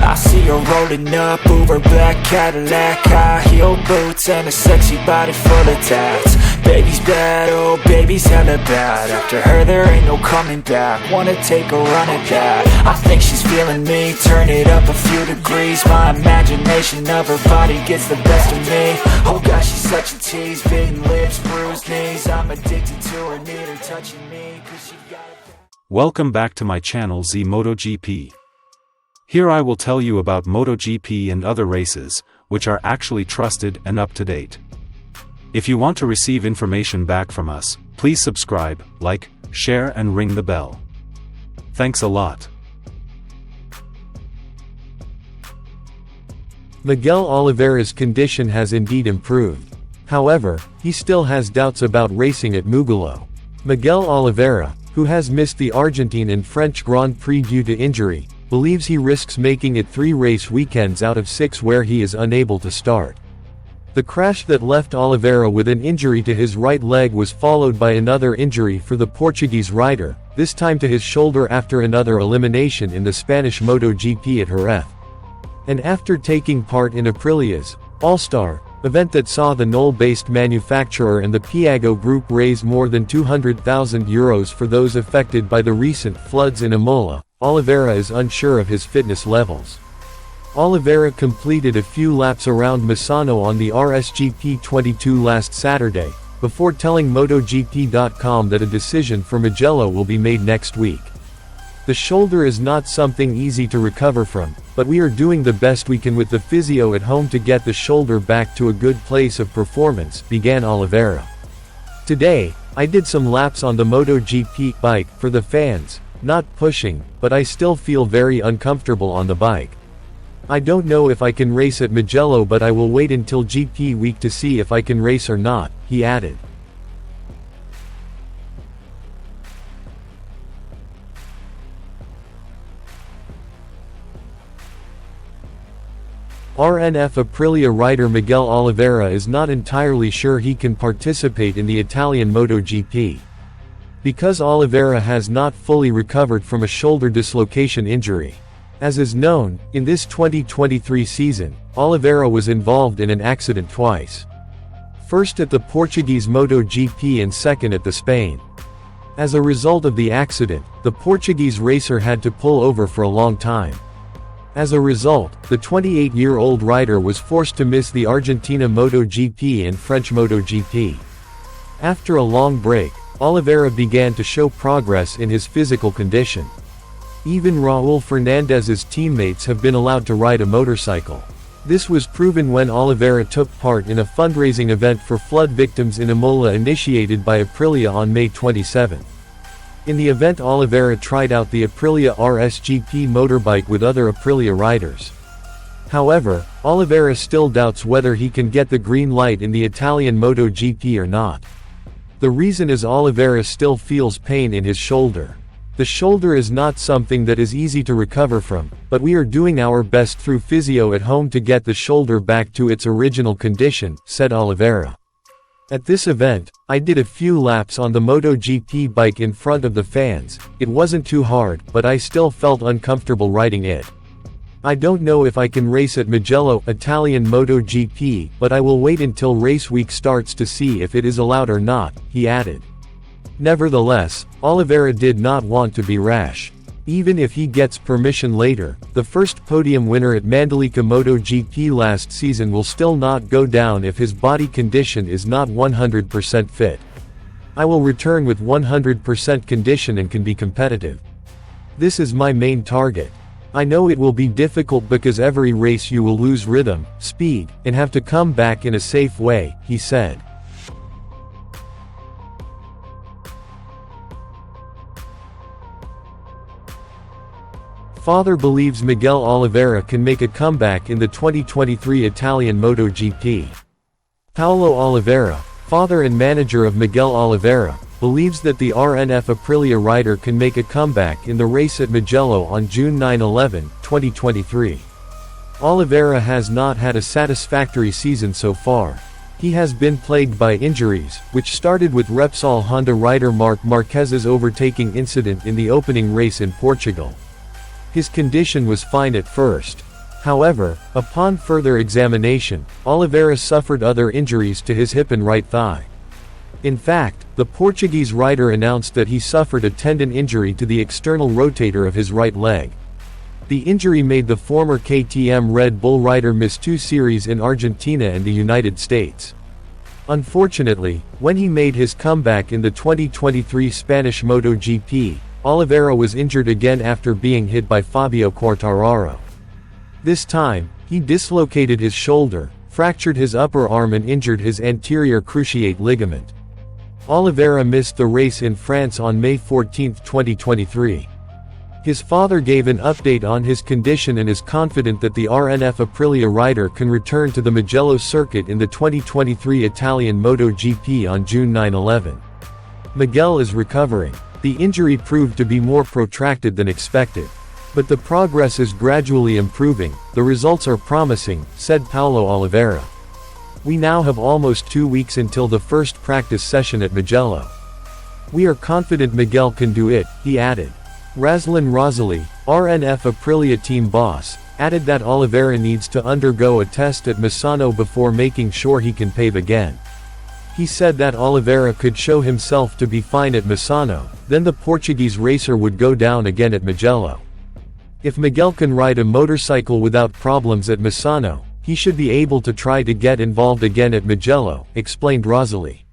I see her rolling up, Uber black Cadillac, high heel boots and a sexy body full of tats. Baby's bad, oh baby's hella bad. After her there ain't no coming back. Wanna take a run at that. I think she's feeling me, turn it up a few degrees. My imagination of her body gets the best of me. Oh gosh, she's such a tease, bitten lips, bruised knees. I'm addicted to her, need her touching me, cause she got it. Welcome back to my channel Z Motogp. Here I will tell you about Motogp and other races, which are actually trusted and up to date. If you want to receive information back from us, please subscribe, like, share and ring the bell. Thanks a lot. Miguel Oliveira's condition has indeed improved. However, he still has doubts about racing at Mugello. Miguel Oliveira, who has missed the Argentine and French Grand Prix due to injury, believes he risks making it 3 race weekends out of 6 where he is unable to start. The crash that left Oliveira with an injury to his right leg was followed by another injury for the Portuguese rider, this time to his shoulder after another elimination in the Spanish Motogp at Jerez. And after taking part in Aprilia's All-Star event that saw the Knoll-based manufacturer and the Piaggio Group raise more than €200,000 for those affected by the recent floods in Imola, Oliveira is unsure of his fitness levels. Oliveira completed a few laps around Misano on the RSGP 22 last Saturday, before telling MotoGP.com that a decision for Mugello will be made next week. The shoulder is not something easy to recover from, but we are doing the best we can with the physio at home to get the shoulder back to a good place of performance, began Oliveira. Today, I did some laps on the MotoGP bike for the fans, not pushing, but I still feel very uncomfortable on the bike. I don't know if I can race at Mugello, but I will wait until GP week to see if I can race or not, he added. RNF Aprilia rider Miguel Oliveira is not entirely sure he can participate in the Italian MotoGP. Because Oliveira has not fully recovered from a shoulder dislocation injury. As is known, in this 2023 season, Oliveira was involved in an accident twice. First at the Portuguese MotoGP and second at the Spain. As a result of the accident, the Portuguese racer had to pull over for a long time. As a result, the 28-year-old rider was forced to miss the Argentina MotoGP and French MotoGP. After a long break, Oliveira began to show progress in his physical condition. Even Raúl Fernandez's teammates have been allowed to ride a motorcycle. This was proven when Oliveira took part in a fundraising event for flood victims in Imola initiated by Aprilia on May 27. In the event, Oliveira tried out the Aprilia RSGP motorbike with other Aprilia riders. However, Oliveira still doubts whether he can get the green light in the Italian MotoGP or not. The reason is Oliveira still feels pain in his shoulder. The shoulder is not something that is easy to recover from, but we are doing our best through physio at home to get the shoulder back to its original condition, said Oliveira. At this event, I did a few laps on the MotoGP bike in front of the fans. It wasn't too hard, but I still felt uncomfortable riding it. I don't know if I can race at Mugello, Italian MotoGP, but I will wait until race week starts to see if it is allowed or not, he added. Nevertheless, Oliveira did not want to be rash. Even if he gets permission later, the first podium winner at Mandalika MotoGP last season will still not go down if his body condition is not 100% fit. I will return with 100% condition and can be competitive. This is my main target. I know it will be difficult because every race you will lose rhythm, speed, and have to come back in a safe way, he said. Father believes Miguel Oliveira can make a comeback in the 2023 Italian MotoGP. Paolo Oliveira, father and manager of Miguel Oliveira, believes that the RNF Aprilia rider can make a comeback in the race at Mugello on June 9-11, 2023. Oliveira has not had a satisfactory season so far. He has been plagued by injuries, which started with Repsol Honda rider Marc Marquez's overtaking incident in the opening race in Portugal. His condition was fine at first. However, upon further examination, Oliveira suffered other injuries to his hip and right thigh. In fact, the Portuguese rider announced that he suffered a tendon injury to the external rotator of his right leg. The injury made the former KTM Red Bull rider miss 2 series in Argentina and the United States. Unfortunately, when he made his comeback in the 2023 Spanish Motogp, Oliveira was injured again after being hit by Fabio Quartararo. This time, he dislocated his shoulder, fractured his upper arm and injured his anterior cruciate ligament. Oliveira missed the race in France on May 14, 2023. His father gave an update on his condition and is confident that the RNF Aprilia rider can return to the Mugello circuit in the 2023 Italian Motogp on June 9/11. Miguel is recovering. The injury proved to be more protracted than expected. But the progress is gradually improving, the results are promising, said Paulo Oliveira. We now have almost 2 weeks until the first practice session at Mugello. We are confident Miguel can do it, he added. Razlan Rosali, RNF Aprilia team boss, added that Oliveira needs to undergo a test at Misano before making sure he can pave again. He said that Oliveira could show himself to be fine at Misano, then the Portuguese racer would go down again at Mugello. If Miguel can ride a motorcycle without problems at Misano, he should be able to try to get involved again at Mugello, explained Rosali.